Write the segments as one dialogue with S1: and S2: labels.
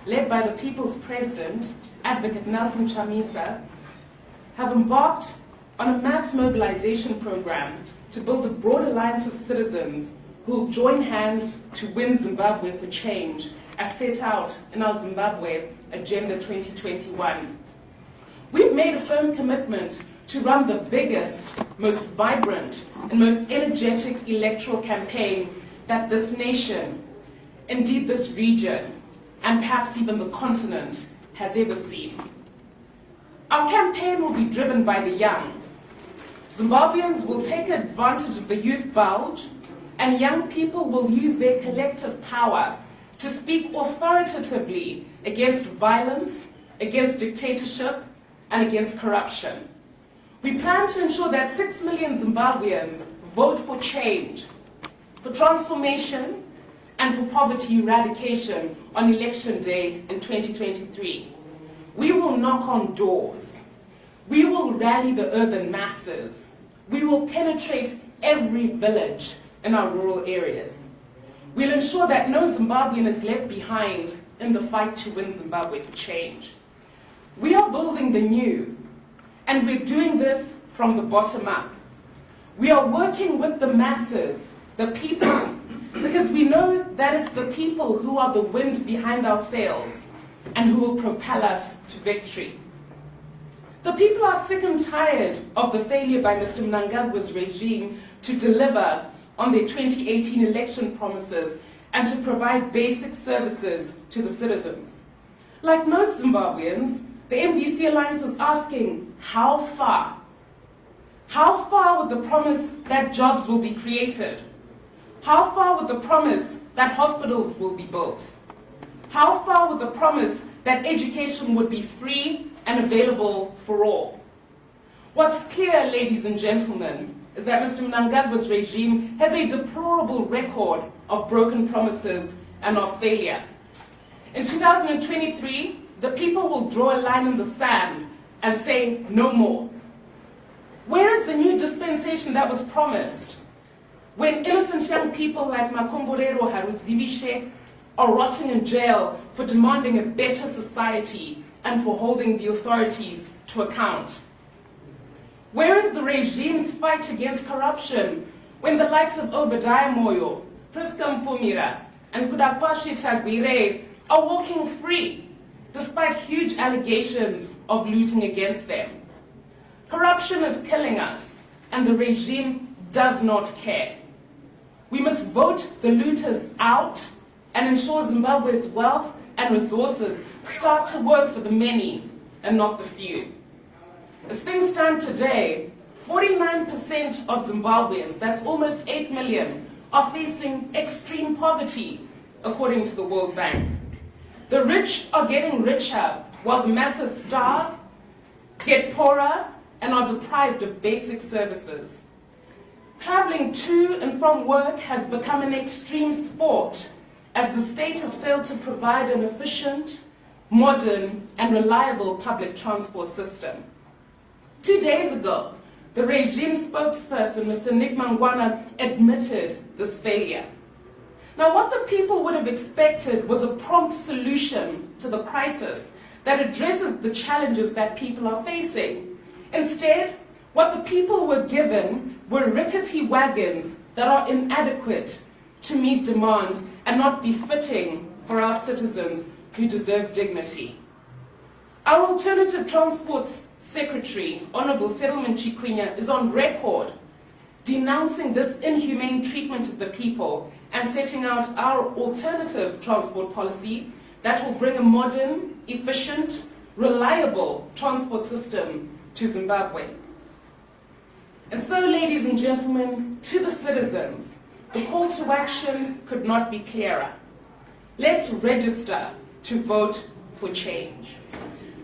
S1: led by the People's President, Advocate Nelson Chamisa, have embarked on a mass mobilization program to build a broad alliance of citizens who will join hands to win Zimbabwe for change, as set out in our Zimbabwe Agenda 2021. We've made a firm commitment to run the biggest, most vibrant, and most energetic electoral campaign that this nation, indeed this region, and perhaps even the continent has ever seen. Our campaign will be driven by the young. Zimbabweans will take advantage of the youth bulge, and young people will use their collective power to speak authoritatively against violence, against dictatorship, and against corruption. We plan to ensure that 6 million Zimbabweans vote for change, for transformation, and for poverty eradication on Election Day in 2023. We will knock on doors. We will rally the urban masses. We will penetrate every village in our rural areas. We'll ensure that no Zimbabwean is left behind in the fight to win Zimbabwe for change. We are building the new, and we're doing this from the bottom up. We are working with the masses, the people, because we know that it's the people who are the wind behind our sails and who will propel us to victory. The people are sick and tired of the failure by Mr. Mnangagwa's regime to deliver on their 2018 election promises and to provide basic services to the citizens. Like most Zimbabweans, the MDC Alliance is asking, how far? How far with the promise that jobs will be created? How far with the promise that hospitals will be built? How far with the promise that education would be free and available for all? What's clear, ladies and gentlemen, is that Mr. Mnangagwa's regime has a deplorable record of broken promises and of failure. In 2023, the people will draw a line in the sand and say no more. Where is the new dispensation that was promised? When innocent young people like Makomborero Haruzivishe are rotting in jail for demanding a better society and for holding the authorities to account? Where is the regime's fight against corruption when the likes of Obadiah Moyo, Priska Mfumira, and Kudakwashe Tagwire are walking free despite huge allegations of looting against them? Corruption is killing us, and the regime does not care. We must vote the looters out and ensure Zimbabwe's wealth and resources start to work for the many and not the few. As things stand today, 49% of Zimbabweans, that's almost 8 million, are facing extreme poverty, according to the World Bank. The rich are getting richer while the masses starve, get poorer, and are deprived of basic services. Traveling to and from work has become an extreme sport as the state has failed to provide an efficient, modern, and reliable public transport system. 2 days ago, the regime spokesperson, Mr. Nick Mangwana, admitted this failure. Now, what the people would have expected was a prompt solution to the crisis that addresses the challenges that people are facing. Instead, what the people were given were rickety wagons that are inadequate to meet demand and not befitting for our citizens who deserve dignity. Our Alternative Transport Secretary, Honorable Settlement Chikwinya, is on record denouncing this inhumane treatment of the people and setting out our alternative transport policy that will bring a modern, efficient, reliable transport system to Zimbabwe. And so, ladies and gentlemen, to the citizens, the call to action could not be clearer. Let's register to vote for change.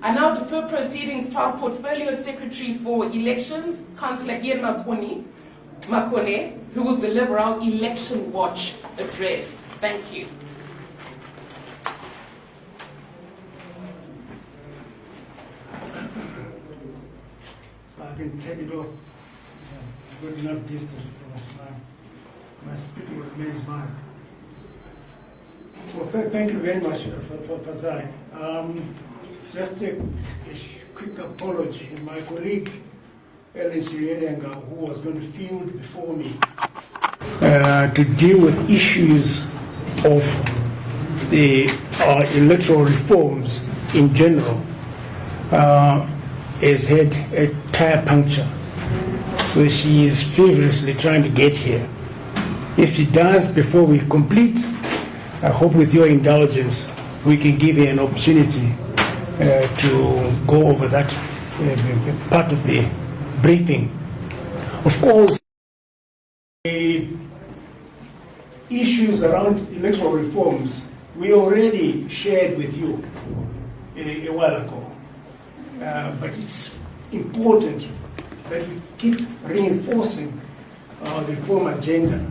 S1: I now defer proceedings to our Portfolio Secretary for Elections, Councillor Ian Makone, who will deliver our Election Watch address. Thank you.
S2: So I can take it off. Good enough distance, so my speed will remain mine. Okay. Thank you very much, Fazai. Just a quick apology. My colleague, Ellen Shiriedenga, who was going to field before me, to deal with issues of the electoral reforms in general, has had a tire puncture. So she is feverishly trying to get here. If she does before we complete, I hope with your indulgence, we can give her an opportunity to go over that part of the briefing. Of course, the issues around electoral reforms we already shared with you a while ago. But it's important that we keep reinforcing the reform agenda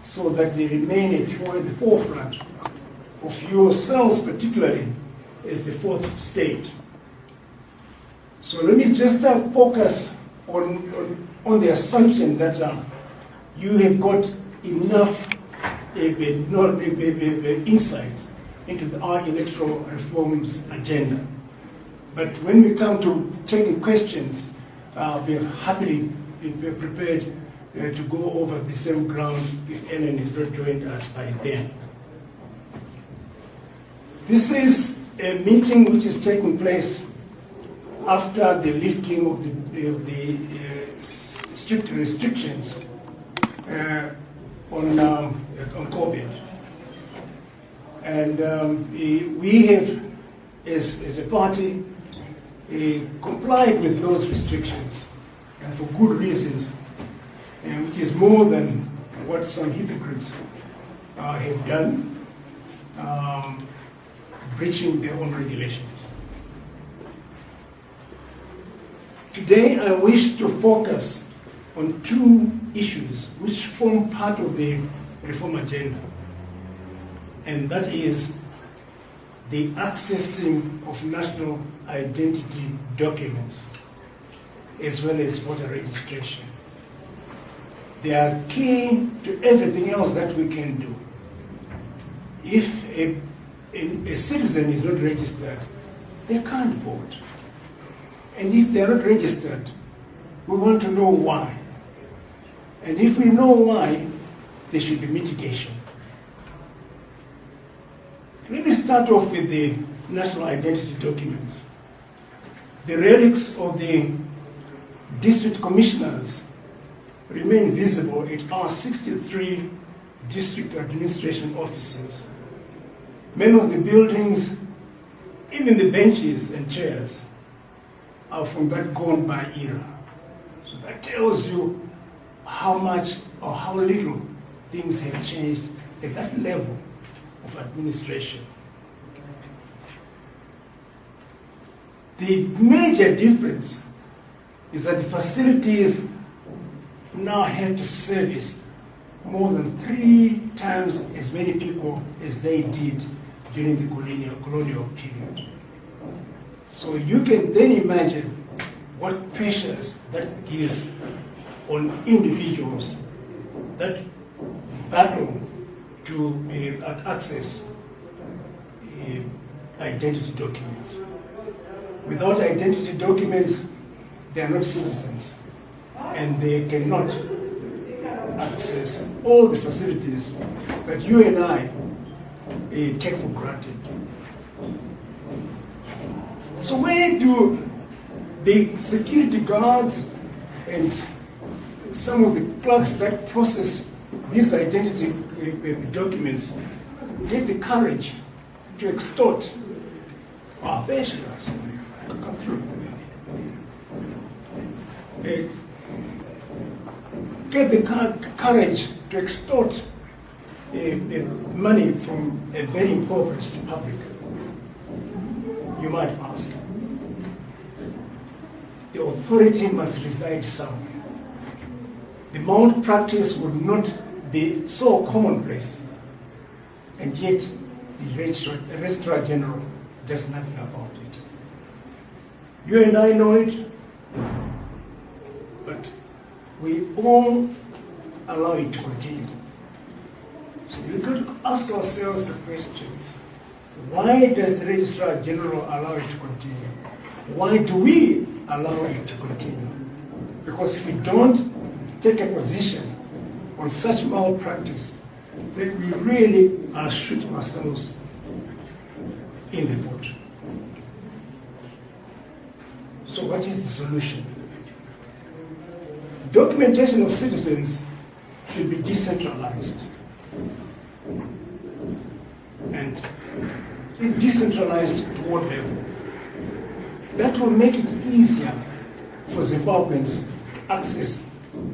S2: so that they remain at the forefront of yourselves, particularly as the fourth state. So let me just focus on the assumption that you have got enough insight into our electoral reforms agenda. But when we come to taking questions, we are happily prepared to go over the same ground if Ellen has not joined us by then. This is a meeting which is taking place after the lifting of the strict restrictions on COVID. And we have, as a party, complied with those restrictions, and for good reasons, which is more than what some hypocrites have done, breaching their own regulations. Today, I wish to focus on two issues which form part of the reform agenda, and that is the accessing of national identity documents as well as voter registration. They are key to everything else that we can do. If a citizen is not registered, they can't vote. And if they're not registered, we want to know why. And if we know why, there should be mitigation. Let me start off with the national identity documents. The relics of the district commissioners remain visible at our 63 district administration offices. Many of the buildings, even the benches and chairs, are from that gone by era. So that tells you how much or how little things have changed at that level of administration. The major difference is that the facilities now have to service more than 3 times as many people as they did during the colonial period. So you can then imagine what pressures that gives on individuals that battle to access identity documents. Without identity documents, they are not citizens, and they cannot access all the facilities that you and I take for granted. So where do the security guards and some of the clerks that process these identity documents get the courage to extort? There she is. Come through. Get the courage to extort money from a very impoverished public? You might ask. The authority must reside somewhere. The Mount practice would not be so commonplace, and yet the Registrar General does nothing about it. You and I know it, but we all allow it to continue. So we've got to ask ourselves the questions. Why does the Registrar General allow it to continue? Why do we allow it to continue? Because if we don't take a position on such malpractice, then we really are shooting ourselves in the foot. So what is the solution? Documentation of citizens should be decentralized. And decentralized at what level? That will make it easier for Zimbabweans to access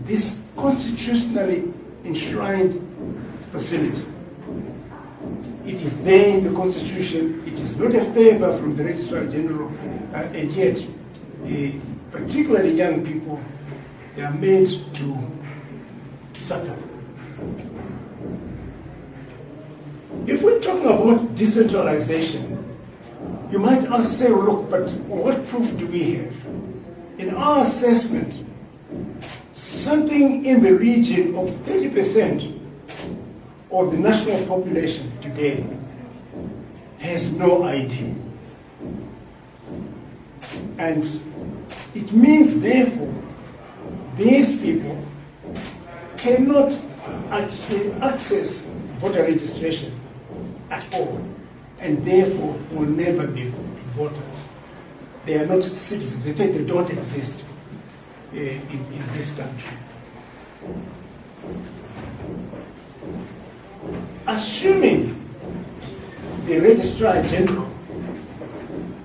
S2: this constitutionally enshrined facility. It is there in the Constitution. It is not a favor from the Registrar General, and yet, particularly young people, they are made to suffer. If we're talking about decentralization, you might ask, say, look, but what proof do we have? In our assessment, something in the region of 30% of the national population today has no ID. And it means, therefore, these people cannot actually access voter registration at all, and therefore will never be voters. They are not citizens. In fact, they don't exist in this country. Assuming the Registrar General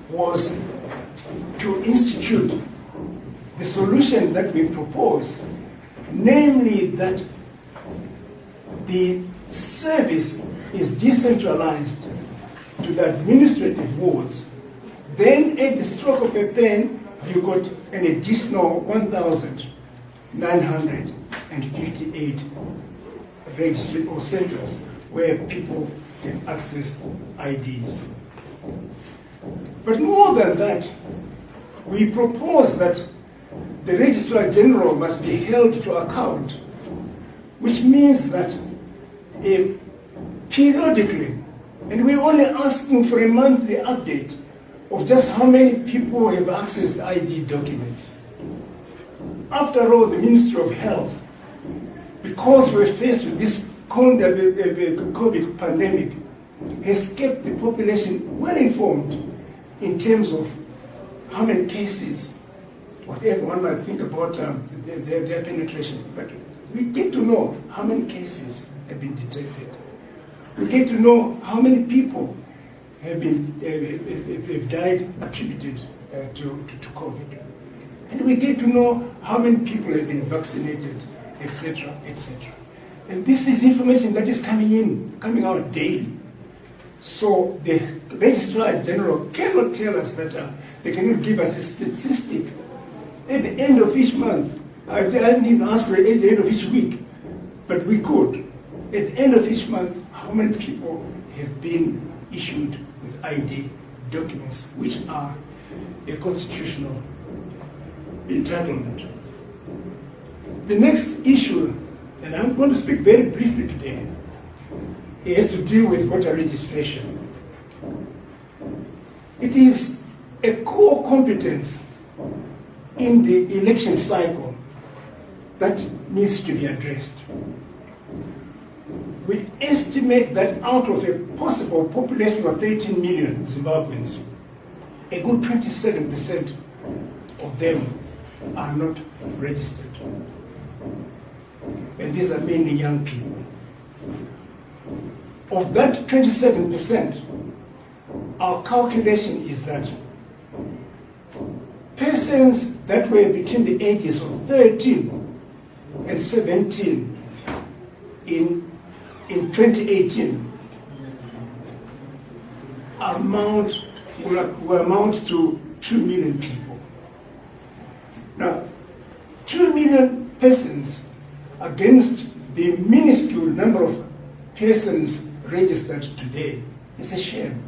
S2: was to institute the solution that we propose, namely that the service is decentralized to the administrative wards, then at the stroke of a pen, you got an additional 1,958 registry or centers where people can access IDs. But more than that, we propose that the Registrar General must be held to account, which means that periodically, and we're only asking for a monthly update of just how many people have accessed ID documents. After all, the Ministry of Health, because we're faced with this COVID pandemic, has kept the population well informed in terms of how many cases, whatever one might think about their penetration, but we get to know how many cases have been detected. We get to know how many people have died attributed to COVID. And we get to know how many people have been vaccinated, etc., etc. And this is information that is coming out daily. So the Registrar General cannot tell us that they cannot give us a statistic at the end of each month. I haven't even asked for it at the end of each week, but we could. At the end of each month, how many people have been issued with ID documents, which are a constitutional entitlement. The next issue, and I'm going to speak very briefly today, is to deal with voter registration. It is a core competence in the election cycle that needs to be addressed. We estimate that out of a possible population of 13 million Zimbabweans, a good 27% of them are not registered. And these are mainly young people. Of that 27%, our calculation is that persons that were between the ages of 13 and 17 in 2018 will amount to 2 million people. Now, 2 million persons against the minuscule number of persons registered today is a shame.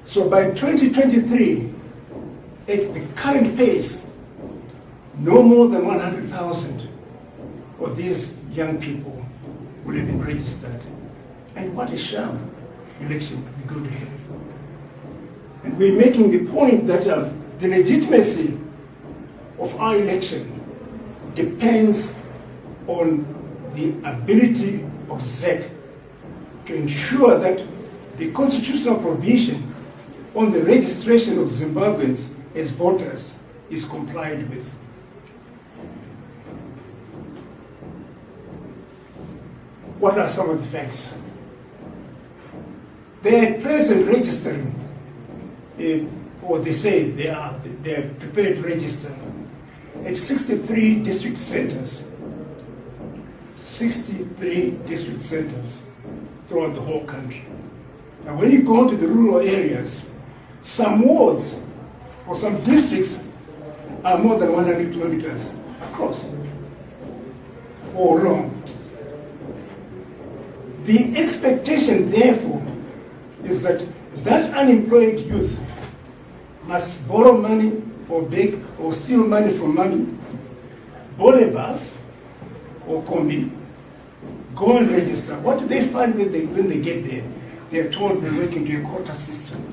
S2: So by 2023, at the current pace, no more than 100,000 of these young people will have been registered. And what a shame. election we're going to have. And we're making the point that the legitimacy of our election depends on the ability of ZEC to ensure that the constitutional provision on the registration of Zimbabweans as voters is complied with. What are some of the facts? They are at present registering, or they say they are prepared to register at 63 district centers. 63 district centers throughout the whole country. Now when you go to the rural areas, some wards or some districts are more than 100 kilometers across or long. The expectation, therefore, is that that unemployed youth must borrow money or beg or steal money from money, board a bus or combi, go and register. What do they find when they get there? They're told they're working to a quota system.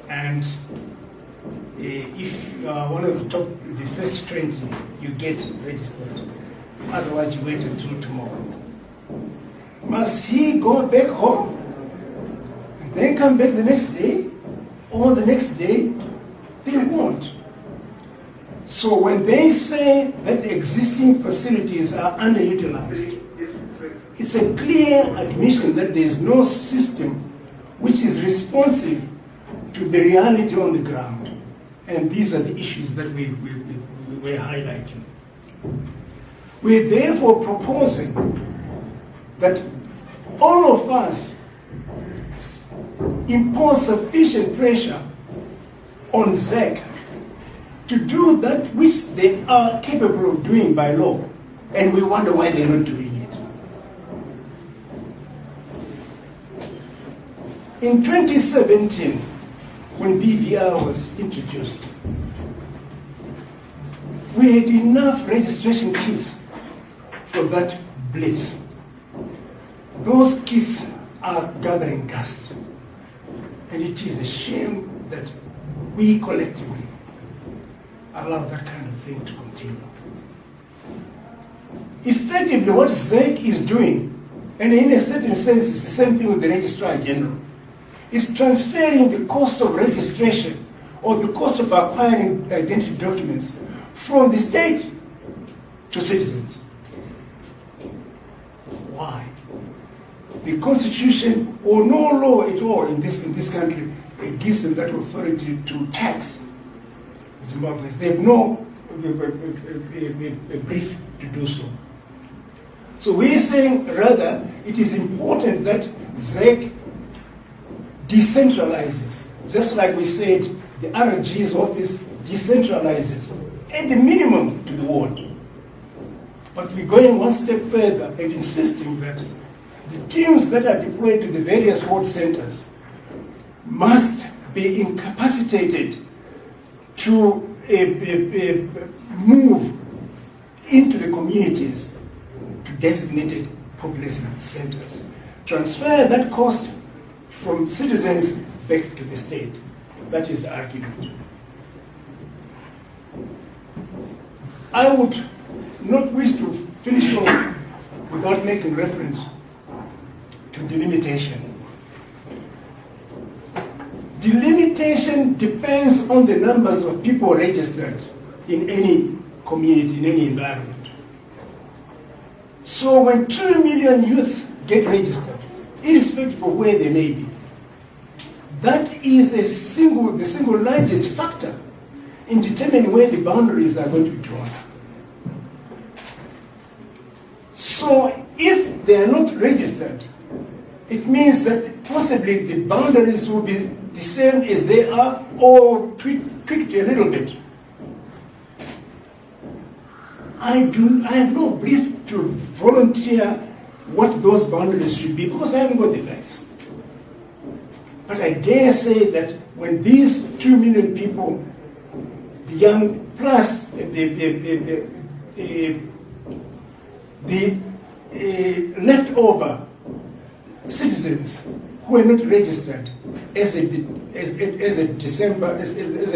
S2: And if you are one of the first 20, you get registered. Otherwise, you wait until tomorrow. Must he go back home and then come back the next day or the next day? They won't. So when they say that the existing facilities are underutilized, it's a clear admission that there is no system which is responsive to the reality on the ground. And these are the issues that we're highlighting. We're therefore proposing that all of us impose sufficient pressure on ZEC to do that which they are capable of doing by law, and we wonder why they're not doing it. In 2017, when BVR was introduced, we had enough registration kits for that blitz. Those kits are gathering dust, and it is a shame that we collectively allow that kind of thing to continue. Effectively, what ZEC is doing, and in a certain sense it's the same thing with the Registrar General, is transferring the cost of registration or the cost of acquiring identity documents from the state to citizens. Why? The Constitution or no law at all in this country gives them that authority to tax Zimbabweans. They have no brief to do so. So we're saying rather it is important that ZEC decentralizes, just like we said the RG's office decentralizes at the minimum to the ward. But we're going one step further and insisting that the teams that are deployed to the various ward centers must be incapacitated to move into the communities to designated population centers. Transfer that cost from citizens back to the state. That is the argument. I would not wish to finish off without making reference to delimitation. Delimitation depends on the numbers of people registered in any community, in any environment. So when 2 million youths get registered, irrespective of where they may be, that is the single largest factor in determining where the boundaries are going to be drawn. So if they are not registered, it means that possibly the boundaries will be the same as they are or tweaked a little bit. I have no brief to volunteer what those boundaries should be because I haven't got the facts. But I dare say that when these 2 million people, the young plus the leftover citizens who were not registered as a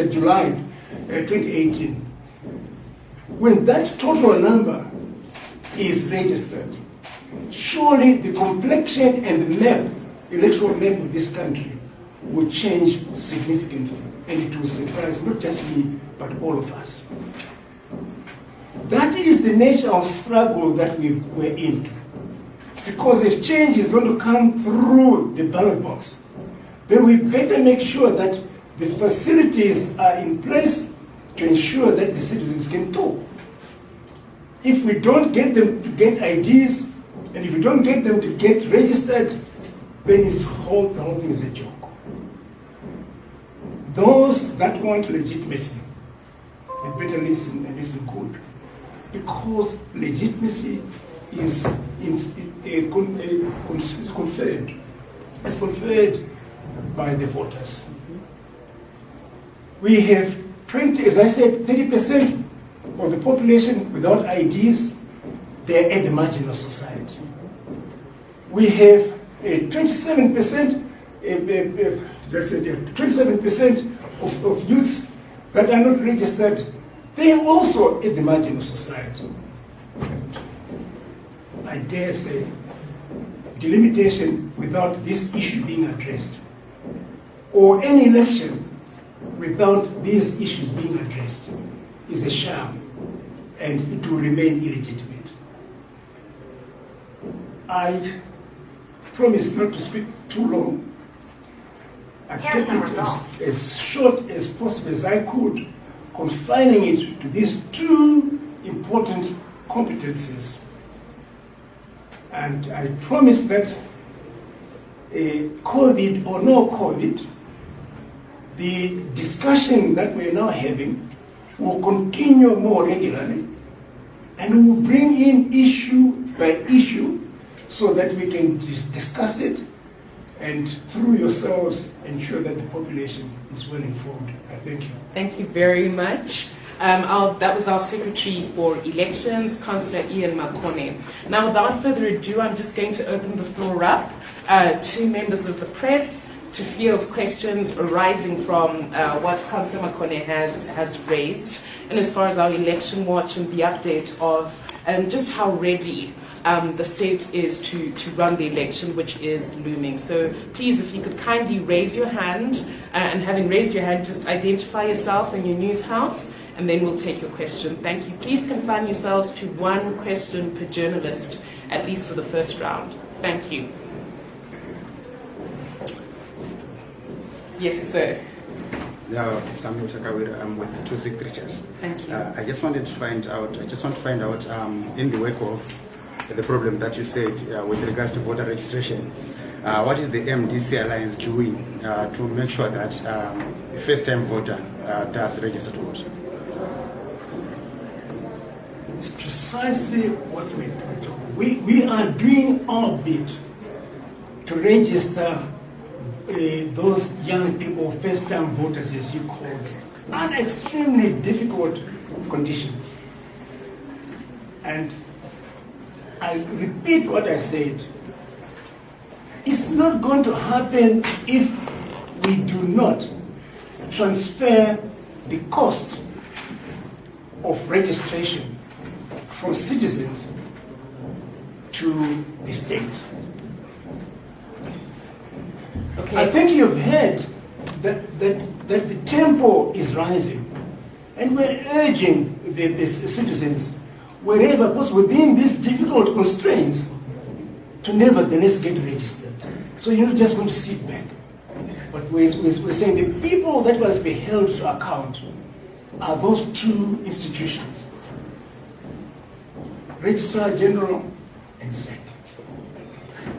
S2: July 2018. When that total number is registered, surely the complexion and the map, electoral map of this country will change significantly, and it will surprise not just me, but all of us. That is the nature of struggle that we're in. Because if change is going to come through the ballot box, then we better make sure that the facilities are in place to ensure that the citizens can talk. If we don't get them to get IDs, and if we don't get them to get registered, then the whole thing is a joke. Those that want legitimacy, they better listen and listen good. Because legitimacy is conferred. It's conferred by the voters. We have 20, as I said, 30% of the population without IDs. They're at the margin of society. We have 27%, let's say 27% of youths that are not registered. They are also at the margin of society. And I dare say, delimitation without this issue being addressed, or any election without these issues being addressed, is a sham, and it will remain illegitimate. I promise not to speak too long. I kept it as short as possible as I could, confining it to these two important competencies. And I promise that COVID or no COVID, the discussion that we're now having will continue more regularly, and will bring in issue by issue so that we can discuss it, and through yourselves ensure that the population is well informed. I thank you.
S1: Thank you very much. That was our Secretary for Elections, Councillor Ian Makone. Now, without further ado, I'm just going to open the floor up to members of the press to field questions arising from what Councillor Makone has raised, and as far as our election watch and the update of just how ready the state is to run the election, which is looming. So please, if you could kindly raise your hand, and having raised your hand, just identify yourself and your news house, and then we'll take your question. Thank you. Please confine yourselves to one question per journalist, at least for the first round. Thank you. Yes, sir.
S3: Now, Samuel Sakawira, I'm with two signatures.
S1: Thank you.
S3: I just want to find out, in the wake of the problem that you said with regards to voter registration, what is the MDC Alliance doing to make sure that a first-time voter does register to vote?
S2: It's precisely what we're doing. We are doing our bit to register those young people, first-time voters, as you call them, under extremely difficult conditions. And I repeat what I said. It's not going to happen if we do not transfer the cost of registration from citizens to the state.
S1: Okay.
S2: I think you've heard that the tempo is rising, and we're urging the citizens, wherever possible, within these difficult constraints, to nevertheless get registered. So you're not just going to sit back. But we're saying the people that must be held to account are those two institutions, Registrar General and SEC.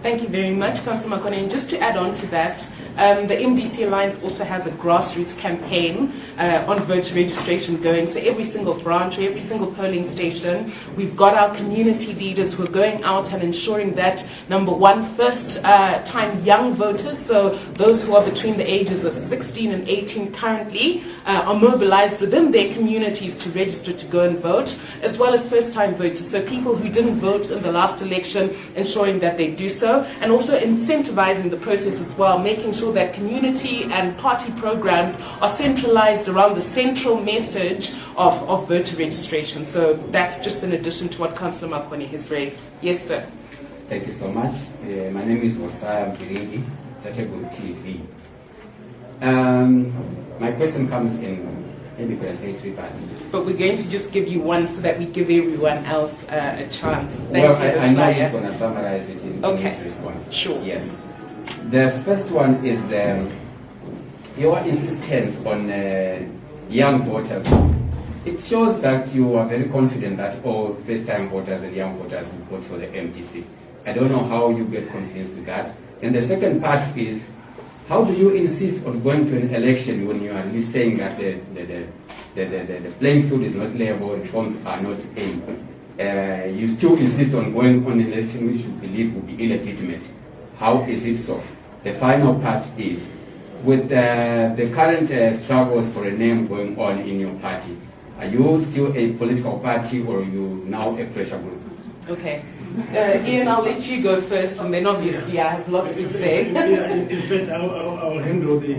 S1: Thank you very much, Councillor Makone. And just to add on to that, the MDC Alliance also has a grassroots campaign on voter registration going. So every single branch, every single polling station, we've got our community leaders who are going out and ensuring that, number one, first-time young voters, so those who are between the ages of 16 and 18 currently, are mobilized within their communities to register to go and vote, as well as first-time voters, so people who didn't vote in the last election, ensuring that they do so. so, and also incentivizing the process as well, making sure that community and party programs are centralized around the central message of voter registration. So that's just in addition to what Councillor Makwane has raised. Yes, sir.
S4: Thank you so much. My name is Mosaya Mvirigi, Electoral TV. My question comes in, maybe could I say 3 parts?
S1: But we're going to just give you one so that we give everyone else a chance. Thank
S4: Well,
S1: you,
S4: I know
S1: Messiah.
S4: he's going to summarize it in his response.
S1: Sure.
S4: Yes. The first one is your insistence on young voters. It shows that you are very confident that all first-time voters and young voters will vote for the MDC. I don't know how you get convinced with that. And the second part is, how do you insist on going to an election when you are really saying that the playing field is not level, reforms are not in? You still insist on going on an election which you believe will be illegitimate. How is it so? The final part is, with the current struggles for a name going on in your party, are you still a political party or are you now a pressure group?
S1: Okay. Ian, I'll let you go first, and then obviously I have lots to say.
S2: In fact, I'll handle the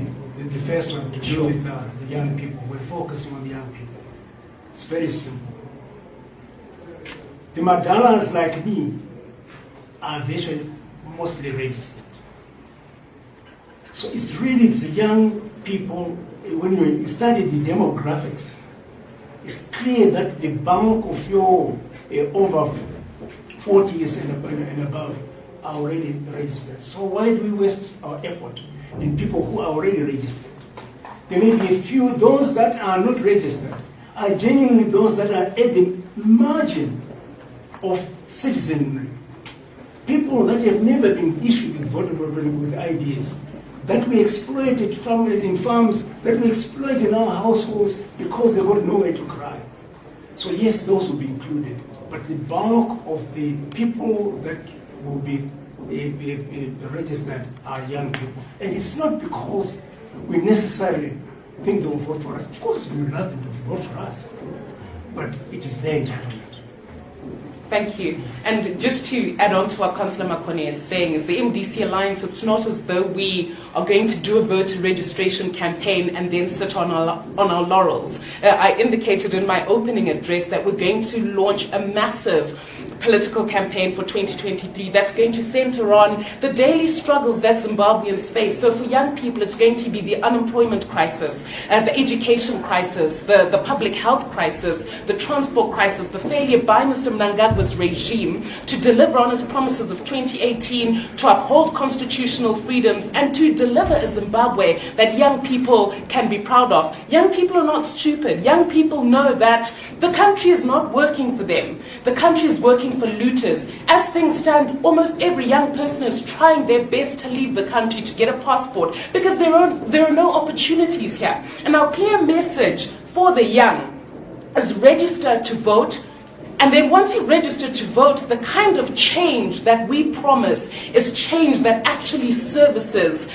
S2: first one to do with the young people. We're focusing on the young people. It's very simple. The Madalas like me are virtually mostly registered. So it's really the young people. When you study the demographics, it's clear that the bulk of your over 40 years and above are already registered. So why do we waste our effort in people who are already registered? There may be a few, those that are not registered are genuinely those that are at the margin of citizenry. People that have never been issued with ideas, that we exploited in farms, that we exploit in our households because they've got nowhere to cry. So yes, those will be included. But the bulk of the people that will be registered are young people. And it's not because we necessarily think they'll vote for us. Of course, we would love them to vote for us. But it is their entitlement.
S1: Thank you. And just to add on to what Councillor Makwane is saying, is the MDC Alliance, it's not as though we are going to do a voter registration campaign and then sit on our laurels. I indicated in my opening address that we're going to launch a massive political campaign for 2023 that's going to center on the daily struggles that Zimbabweans face. So for young people, it's going to be the unemployment crisis, the education crisis, the public health crisis, the transport crisis, the failure by Mr. Mnangagwa's regime to deliver on his promises of 2018, to uphold constitutional freedoms, and to deliver a Zimbabwe that young people can be proud of. Young people are not stupid. Young people know that the country is not working for them. The country is working for looters. As things stand, almost every young person is trying their best to leave the country to get a passport because there are no opportunities here. And our clear message for the young is register to vote. And then once you register to vote, the kind of change that we promise is change that actually services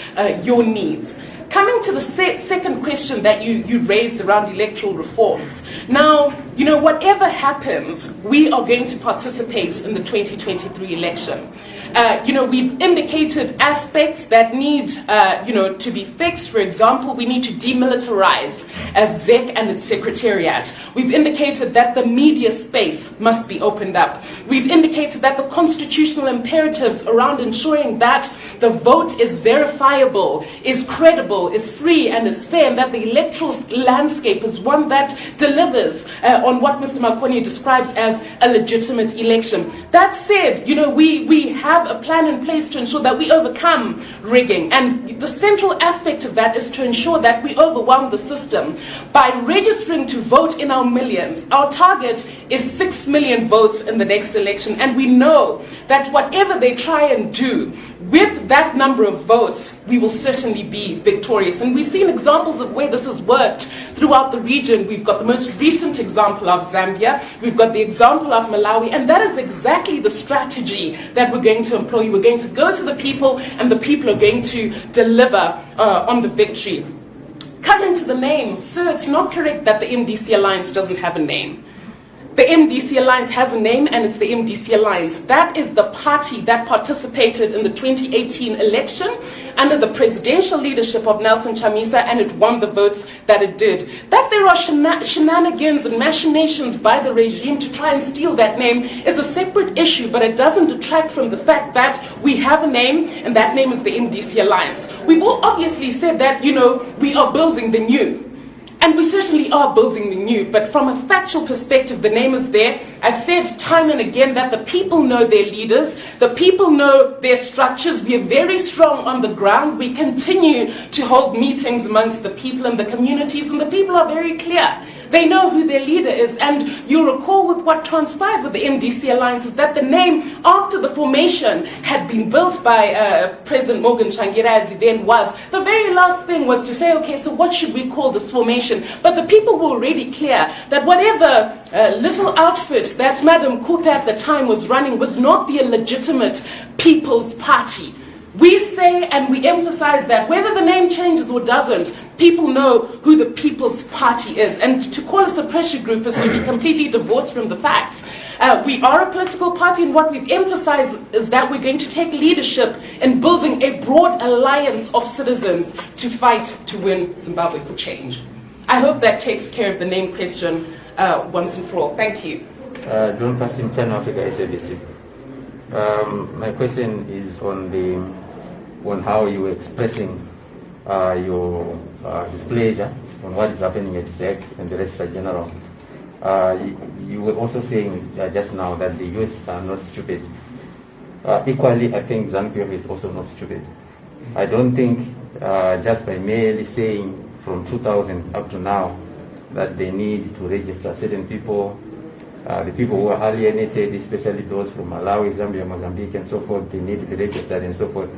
S1: your needs. Coming to the second question that you raised around electoral reforms. Now, whatever happens, we are going to participate in the 2023 election. We've indicated aspects that need, to be fixed. For example, we need to demilitarize ZEC and its secretariat. We've indicated that the media space must be opened up. We've indicated that the constitutional imperatives around ensuring that the vote is verifiable, is credible, is free, and is fair, and that the electoral landscape is one that delivers on what Mr. Makwane describes as a legitimate election. That said, we have a plan in place to ensure that we overcome rigging. And the central aspect of that is to ensure that we overwhelm the system. By registering to vote in our millions, our target is 6 million votes in the next election. And we know that whatever they try and do, with that number of votes, we will certainly be victorious. And we've seen examples of where this has worked throughout the region. We've got the most recent example of Zambia. We've got the example of Malawi. And that is exactly the strategy that we're going to employ. We're going to go to the people, and the people are going to deliver on the victory. Coming to the name, sir, it's not correct that the MDC Alliance doesn't have a name. The MDC Alliance has a name, and it's the MDC Alliance. That is the party that participated in the 2018 election under the presidential leadership of Nelson Chamisa, and it won the votes that it did. That there are shenanigans and machinations by the regime to try and steal that name is a separate issue, but it doesn't detract from the fact that we have a name, and that name is the MDC Alliance. We've all obviously said that, you know, we are building the new. And we certainly are building the new, but from a factual perspective, the name is there. I've said time and again that the people know their leaders, the people know their structures. We are very strong on the ground. We continue to hold meetings amongst the people and the communities, and the people are very clear. They know who their leader is, and you'll recall with what transpired with the MDC Alliance is that the name, after the formation had been built by President Morgan Tsvangirai, as he then was, the very last thing was to say, okay, so what should we call this formation? But the people were already clear that whatever little outfit that Madam Kupe at the time was running was not the legitimate People's Party. We say and we emphasize that whether the name changes or doesn't, people know who the People's Party is. And to call us a pressure group is to be completely divorced from the facts. We are a political party, and what we've emphasized is that we're going to take leadership in building a broad alliance of citizens to fight to win Zimbabwe for change. I hope that takes care of the name question once and for all. Thank you.
S5: John Pasim, Channel Africa, SABC. My question is on how you were expressing your displeasure on what is happening at ZEC and the Registrar General. You were also saying just now that the youths are not stupid. Equally, I think ZANU-PF is also not stupid. I don't think just by merely saying from 2000 up to now that they need to register certain people, the people who are alienated, especially those from Malawi, Zambia, Mozambique, and so forth, they need to be registered and so forth.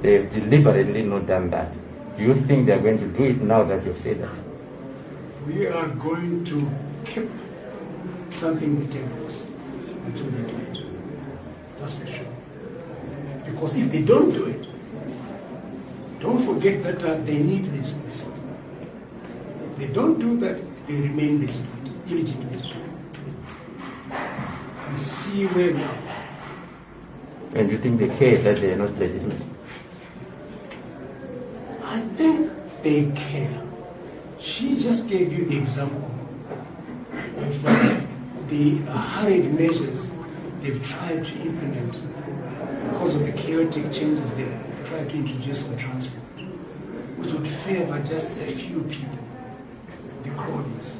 S5: They've deliberately not done that. Do you think they're going to do it now that you've said that?
S2: We are going to keep thumping the tables until they do it. That's for sure. Because if they don't do it, don't forget that they need legitimacy. If they don't do that, they remain illegitimate. And see where we are.
S5: And you think they care that they are not legitimate?
S2: I think they care. She just gave you the example of the hurried measures they've tried to implement because of the chaotic changes they've tried to introduce on transport, which would favor just a few people, the cronies.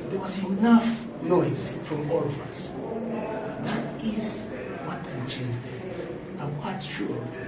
S2: There was enough noise from all of us. That is what will change there. I'm quite sure of it.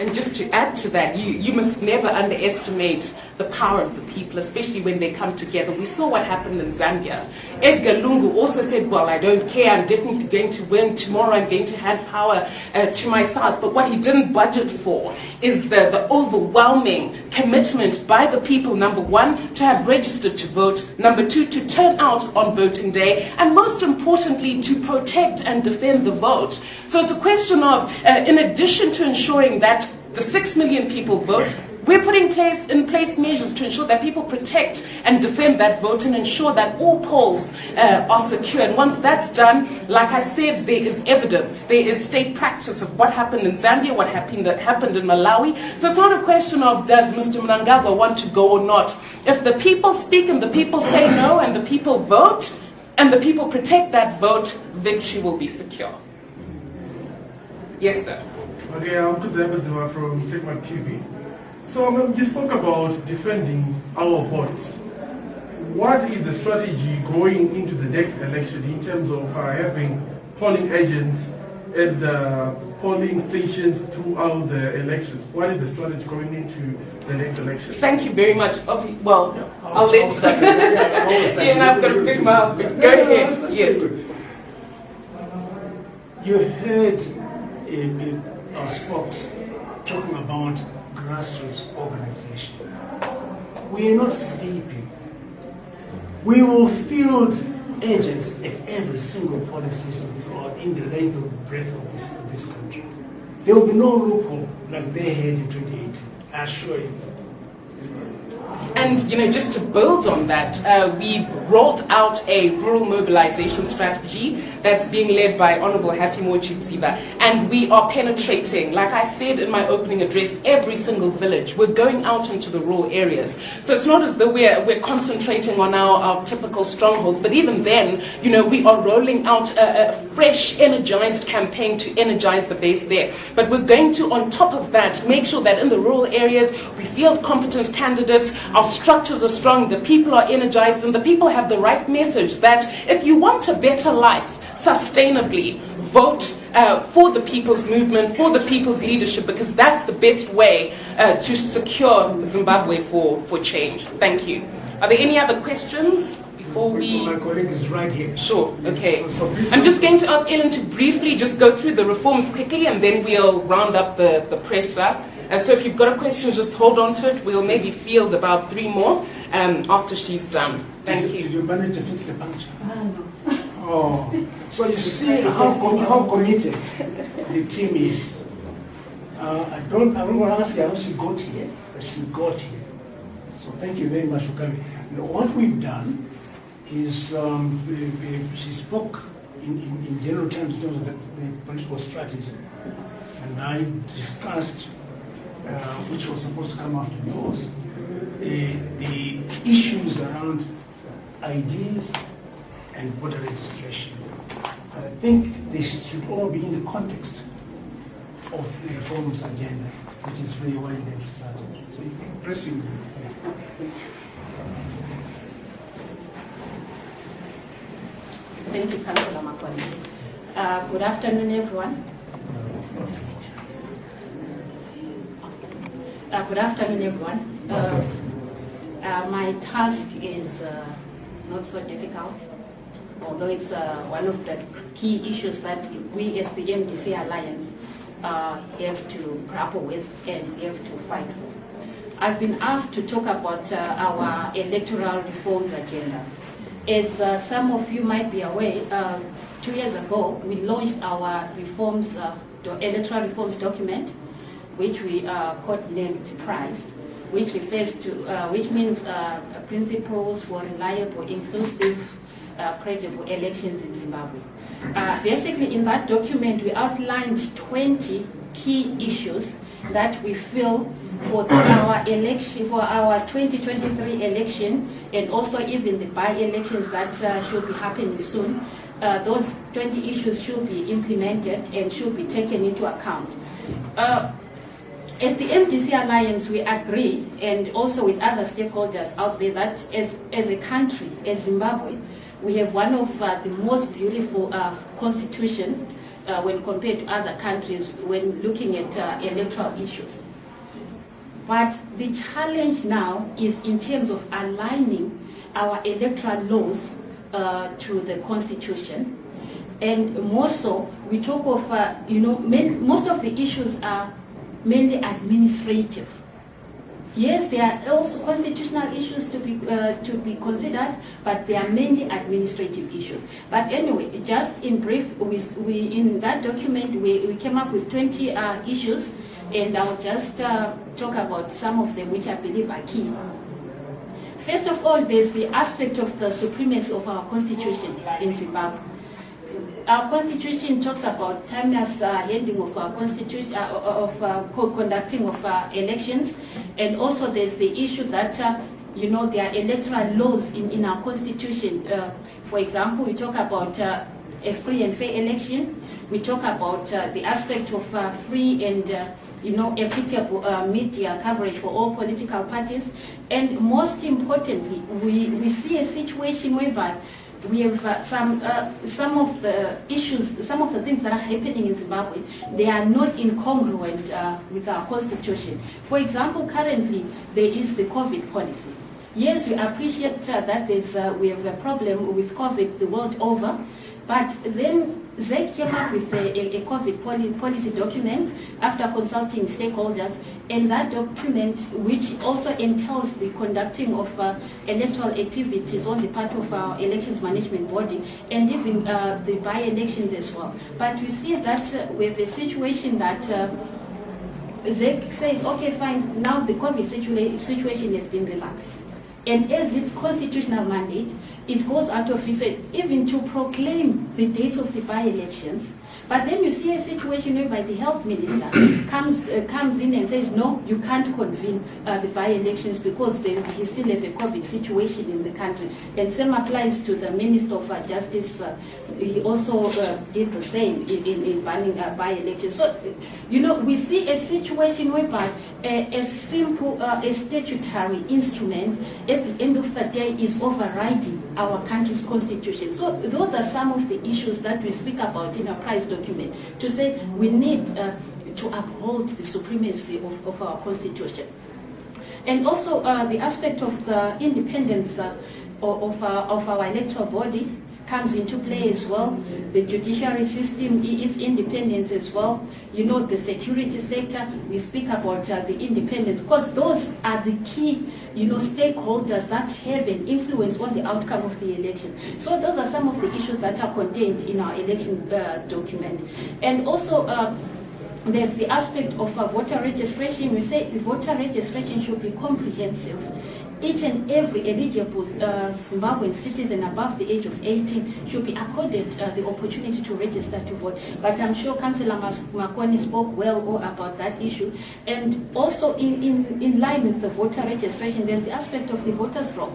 S1: And just to add to that, you must never underestimate the power of the people, especially when they come together. We saw what happened in Zambia. Edgar Lungu also said, well, I don't care, I'm definitely going to win. Tomorrow I'm going to hand power to myself. But what he didn't budget for is the overwhelming commitment by the people, number one, to have registered to vote, number two, to turn out on voting day, and most importantly, to protect and defend the vote. So it's a question of, in addition to ensuring that the 6 million people vote, we're putting in place measures to ensure that people protect and defend that vote and ensure that all polls are secure. And once that's done, like I said, there is evidence. There is state practice of what happened in Zambia, what happened in Malawi. So it's not a question of does Mr. Mnangagwa want to go or not. If the people speak and the people say no and the people vote and the people protect that vote, victory will be secure. Yes, sir.
S6: Okay, I'm Zimbabwean from SlyMedia TV. So you spoke about defending our votes. What is the strategy going into the next election in terms of having polling agents at the polling stations throughout the elections? What is the strategy going into the next election?
S1: Thank you very much. Well, I'll let you. And I've got a big mouth. Go ahead. Yes.
S2: You heard our spokes talking about grassroots organization. We are not sleeping. We will field agents at every single polling station throughout in the length and breadth of this country. There will be no loophole like they had in 2018. I assure you.
S1: And just to build on that, we've rolled out a rural mobilization strategy that's being led by Honorable Happy Mochitsiba, and we are penetrating, like I said in my opening address, every single village. We're going out into the rural areas. So it's not as though we're concentrating on our typical strongholds, but even then, we are rolling out a fresh, energized campaign to energize the base there. But we're going to, on top of that, make sure that in the rural areas, we field competent candidates, our structures are strong, the people are energized, and the people have the right message that if you want a better life, sustainably, vote for the people's movement, for the people's leadership, because that's the best way to secure Zimbabwe for change. Thank you. Are there any other questions before we...
S2: My colleague is right here.
S1: Sure, okay.
S2: So
S1: I'm just going to ask Ellen to briefly just go through the reforms quickly, and then we'll round up the presser. So if you've got a question, just hold on to it. We'll maybe field about 3 more after she's done. Thank you.
S2: Did you manage to fix the puncture?
S7: No.
S2: Oh, so you see how committed the team is. I don't want to ask you how she got here, but she got here. So thank you very much for coming. What we've done is she spoke in general terms in terms of the political strategy, and I discussed which was supposed to come after yours, the issues around IDs and voter registration. And I think they should all be in the context of the reforms agenda, which is very widely started. So you can press you.
S7: Thank you, Councillor Makoni. Good afternoon, everyone. Good afternoon, everyone. My task is not so difficult, although it's one of the key issues that we as the MDC Alliance have to grapple with and we have to fight for. I've been asked to talk about our electoral reforms agenda. As some of you might be aware, 2 years ago we launched our reforms, electoral reforms document, which we codenamed PRICE, which refers to, which means Principles for Reliable, Inclusive, Credible Elections in Zimbabwe. Basically, in that document, we outlined 20 key issues that we feel for our election, for our 2023 election, and also even the by-elections that should be happening soon. Those 20 issues should be implemented and should be taken into account. As the MDC Alliance, we agree, and also with other stakeholders out there, that as a country, as Zimbabwe, we have one of the most beautiful constitution when compared to other countries when looking at electoral issues. But the challenge now is in terms of aligning our electoral laws to the constitution. And more so, we talk of, most of the issues are mainly administrative. Yes, there are also constitutional issues to be considered, but they are mainly administrative issues. But anyway, just in brief, we in that document we came up with 20 issues, and I'll just talk about some of them which I believe are key. First of all, there's the aspect of the supremacy of our constitution in Zimbabwe. Our constitution talks about timeless handing of our constitution, conducting of elections, and also there's the issue that there are electoral laws in our constitution. For example, we talk about a free and fair election. We talk about the aspect of free and equitable media coverage for all political parties, and most importantly, we see a situation whereby we have some of the issues, some of the things that are happening in Zimbabwe, they are not incongruent with our constitution. For example, currently there is the COVID policy. Yes, we appreciate that we have a problem with COVID the world over, but then they came up with a COVID policy document after consulting stakeholders, and that document, which also entails the conducting of electoral activities on the part of our elections management body, and even the by-elections as well. But we see that we have a situation that ZEC says, okay, fine, now the COVID situation has been relaxed. And as its constitutional mandate, it goes out of research even to proclaim the dates of the by-elections. But then you see a situation whereby the health minister comes in and says, no, you can't convene the by-elections because we still have a COVID situation in the country. And same applies to the Minister of Justice. He also did the same in banning by-elections. So, we see a situation whereby a simple a statutory instrument at the end of the day is overriding our country's constitution. So those are some of the issues that we speak about in our prize document, to say we need to uphold the supremacy of our constitution. And also the aspect of the independence of our electoral body comes into play as well. The judiciary system, its independence as well. The security sector, we speak about the independence, because those are the key, stakeholders that have an influence on the outcome of the election. So those are some of the issues that are contained in our election document. And also, there's the aspect of voter registration. We say the voter registration should be comprehensive. Each and every eligible Zimbabwean citizen above the age of 18 should be accorded the opportunity to register to vote. But I'm sure Councillor Makoni spoke well about that issue. And also in line with the voter registration, there's the aspect of the voters' roll.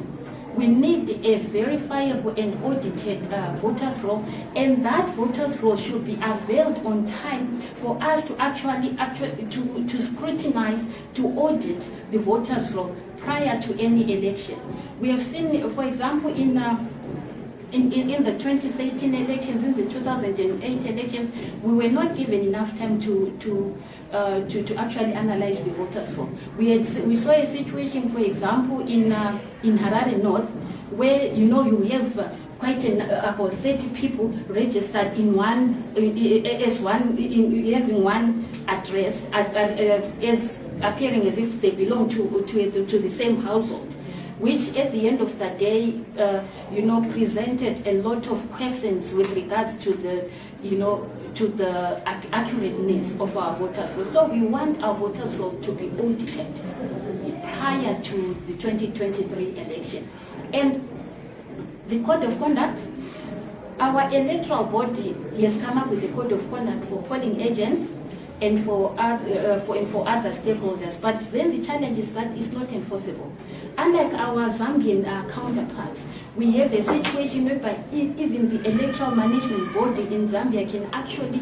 S7: We need a verifiable and audited voters' roll, and that voters' roll should be availed on time for us to actually to scrutinize, to audit the voters' roll prior to any election. We have seen, for example, in the 2013 elections, in the 2008 elections, we were not given enough time to actually analyze the voters' roll. We saw a situation, for example, in Harare North, where you have quite about 30 people registered in having one address, as appearing as if they belong to the same household, which at the end of the day, presented a lot of questions with regards to the, to the accurateness of our voters' roll. So we want our voters' roll to be audited prior to the 2023 election. And the code of conduct, our electoral body has come up with a code of conduct for polling agents and for other stakeholders. But then the challenge is that it's not enforceable. Unlike our Zambian counterparts, we have a situation whereby even the electoral management body in Zambia can actually,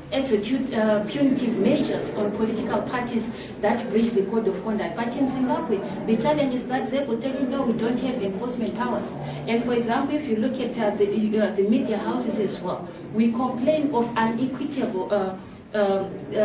S7: execute punitive measures on political parties that breach the code of conduct. But in Zimbabwe, the challenge is that they will tell you, no, we don't have enforcement powers. And for example, if you look at the media houses as well, we complain of unequitable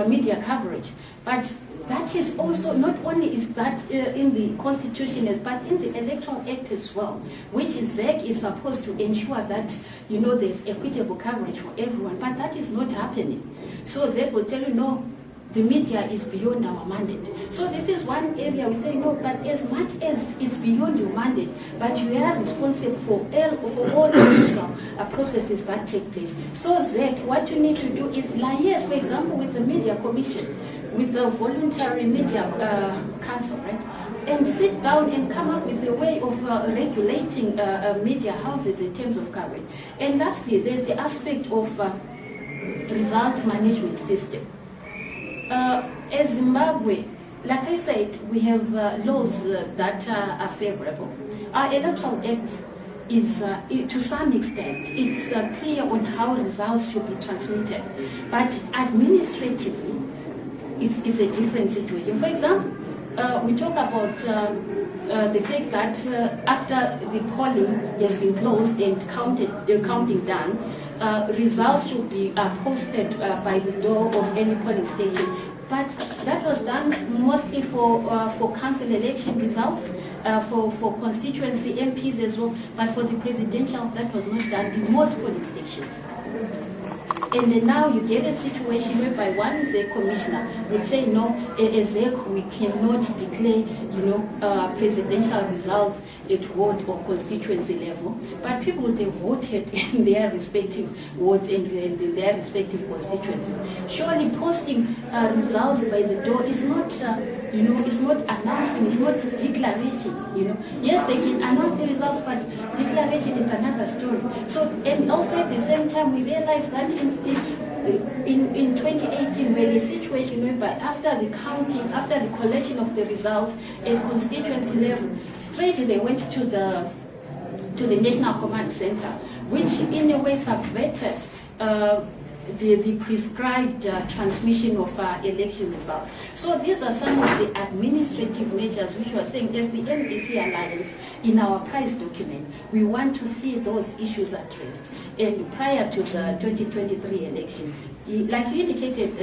S7: media coverage. But that is also, not only is that in the Constitution, but in the Electoral Act as well, which ZEC is supposed to ensure that, there's equitable coverage for everyone, but that is not happening. So ZEC will tell you, no, the media is beyond our mandate. So this is one area we say, no, but as much as it's beyond your mandate, but you are responsible for all the electoral processes that take place. So ZEC, what you need to do is liaise, for example, with the Media Commission, with the Voluntary Media Council, right? And sit down and come up with a way of regulating media houses in terms of coverage. And lastly, there's the aspect of results management system. As Zimbabwe, like I said, we have laws that are favorable. Our Electoral Act is, to some extent, it's clear on how results should be transmitted. But administratively, it's a different situation. For example, we talk about the fact that after the polling has been closed and counting done, results should be posted by the door of any polling station. But that was done mostly for council election results, for constituency MPs as well. But for the presidential, that was not done in most polling stations. And then now you get a situation whereby one ZEC commissioner would say, no, as ZEC we cannot declare, presidential results at ward or constituency level, but people would have voted in their respective wards and in their respective constituencies. Surely posting results by the door is not, it's not announcing, it's not declaration. Yes, they can announce the results, but declaration is another story. So, and also at the same time, we realize that in 2018, we're in a situation whereby after the counting, after the collection of the results at constituency level, straight they went to the National Command Center, which in a way subverted the prescribed transmission of election results. So these are some of the administrative measures which we are saying as the MDC Alliance in our price document. We want to see those issues addressed. And prior to the 2023 election, like you indicated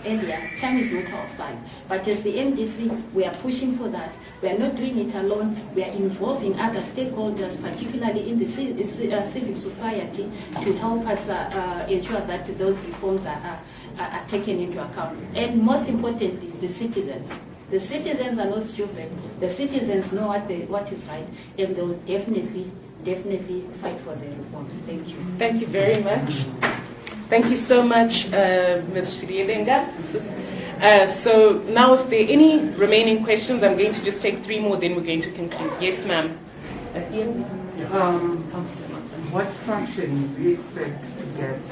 S7: earlier, time is not our side. But as the MDC, we are pushing for that. We are not doing it alone. We are involving other stakeholders, particularly in the civic society, to help us ensure that those reforms are taken into account. And most importantly, the citizens. The citizens are not stupid. The citizens know what is right, and they will definitely fight for the reforms. Thank you.
S1: Thank you very much. Thank you so much, Ms. Shirielenga. So now if there are any remaining questions, I'm going to just take 3 more, then we're going to conclude. Yes, ma'am.
S8: What traction do you expect to get